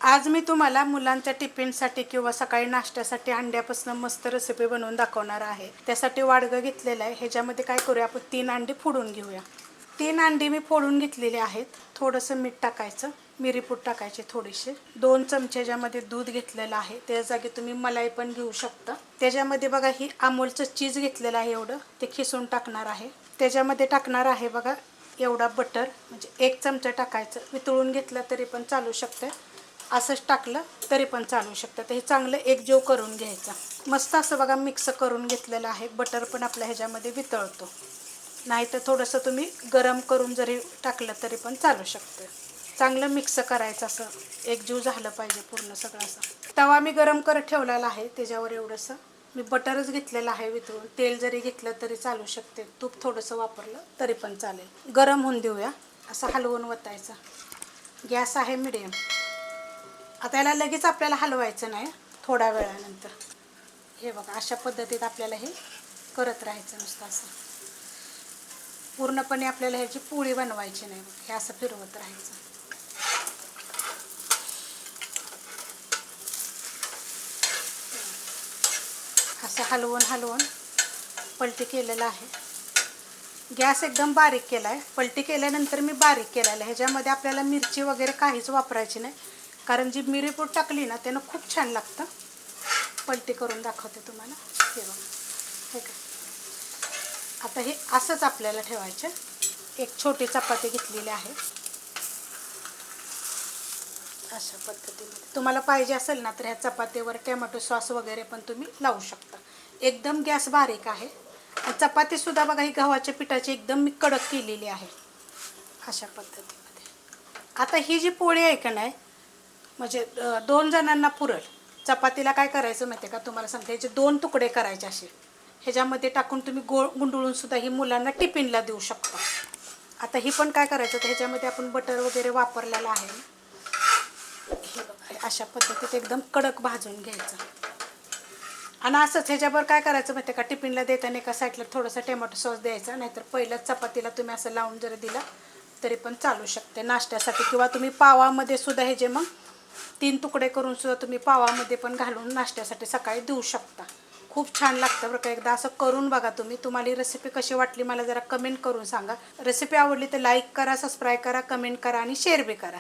आज मी तुम्हाला मुलांच्या टिफिनसाठी किंवा सकाळी नाश्त्यासाठी अंड्यापासून मस्त रेसिपी बनवून दाखवणार आहे। त्यासाठी वाडगं घेतलेलं आहे। ह्याच्यामध्ये काय करूया आपण 3 अंडी फोडून घेऊया। 3 अंडी मी फोडून घेतलेली आहेत। थोडंसं मीठ टाकायचं, मिरीपूड टाकायचे थोडीशी, 2 चमचे ह्याच्यामध्ये दूध घेतलेलं आहे। त्या जागी तुम्ही मलाई पण घेऊ शकता। त्याच्यामध्ये बघा ही अमूलचं चीज घेतलेलं आहे, एवढं ते खिसून टाकणार आहे। त्याच्यामध्ये टाकणार आहे बघा एवढा बटर, म्हणजे 1 चमचा टाकायचं, वितळून घेतलं तरी पण चालू शकतं, असंच टाकलं तरी पण चालू शकतं। तर हे चांगलं एकजीव करून घ्यायचं। मस्त असं बघा मिक्स करून घेतलेलं आहे। बटर पण आपल्या ह्याच्यामध्ये वितळतो, नाहीतर थोडंसं तुम्ही गरम करून जरी टाकलं तरी पण चालू शकतं। चांगलं मिक्स करायचं, असं एकजीव झालं पाहिजे पूर्ण सगळं। असं तवा मी गरम करत ठेवलेला आहे, त्याच्यावर एवढंसं मी बटरच घेतलेलं आहे वितळून। तेल जरी घेतलं तरी चालू शकते, तूप थोडंसं वापरलं तरी पण चालेल। गरम होऊन देऊया, असं हलवून वतायचं। गॅस आहे मिडियम। आता याला लगेच आपल्याला हलवायचं नाही, थोड्या वेळानंतर। हे बघा अशा पद्धतीत आपल्याला हे करत राहायचं नुसतं असं। पूर्णपणे आपल्याला ह्याची पोळी बनवायची नाही, हे असं फिरवत राहायचं। असं हलवून हलवून पलटी केलेलं आहे। गॅस एकदम बारीक केला आहे। पलटी केल्यानंतर मी बारीक केलेला आहे। ह्याच्यामध्ये आपल्याला मिरची वगैरे काहीच वापरायची नाही, कारण जी मिरीपूड टाकली ना त्यानं खूप छान लागतं। पलटी करून दाखवते तुम्हाला, हे बघा हे काय। आता हे असंच आपल्याला ठेवायचं। एक छोटी चपाती घेतलेली आहे, अशा पद्धतीमध्ये। तुम्हाला पाहिजे असेल ना तर ह्या चपातीवर टोमॅटो सॉस वगैरे पण तुम्ही लावू शकता। एकदम गॅस बारीक आहे। चपातीसुद्धा बघा ही गव्हाच्या पिठाची एकदम मी कडक केलेली आहे, अशा पद्धतीमध्ये। आता ही जी पोळी आहे का नाही, म्हणजे 2 जणांना पुरेल। चपातीला काय करायचं माहिती आहे का, तुम्हाला सांगते, याचे 2 तुकडे करायचे असे, ह्याच्यामध्ये टाकून तुम्ही गोळ गुंडळून सुद्धा ही मुलांना टिफिनला देऊ शकता। आता ही पण काय करायचं, तर ह्याच्यामध्ये आपण बटर वगैरे वापरलेलं आहे। हे बघा अशा पद्धतीत एकदम कडक भाजून घ्यायचं। आणि असंच ह्याच्यावर काय करायचं माहिती आहे का, टिफिनला देताना एका साईडला थोडंसं टोमॅटो सॉस द्यायचा, नाहीतर पहिल्याच चपातीला तुम्ही असं लावून जरी दिलं तरी पण चालू शकते नाश्त्यासाठी। किंवा तुम्ही पावामध्ये सुद्धा हे जे मग 3 तुकडे करून सुद्धा तुम्ही पावामध्ये पण घालून नाश्त्यासाठी सकाळी देऊ शकता। खूप छान लागतं बरं का, एकदा असं करून बघा तुम्ही। तुम्हाला ही रेसिपी कशी वाटली मला जरा कमेंट करून सांगा। रेसिपी आवडली तर लाईक करा, सबस्क्राईब करा, कमेंट करा आणि शेअर बी करा।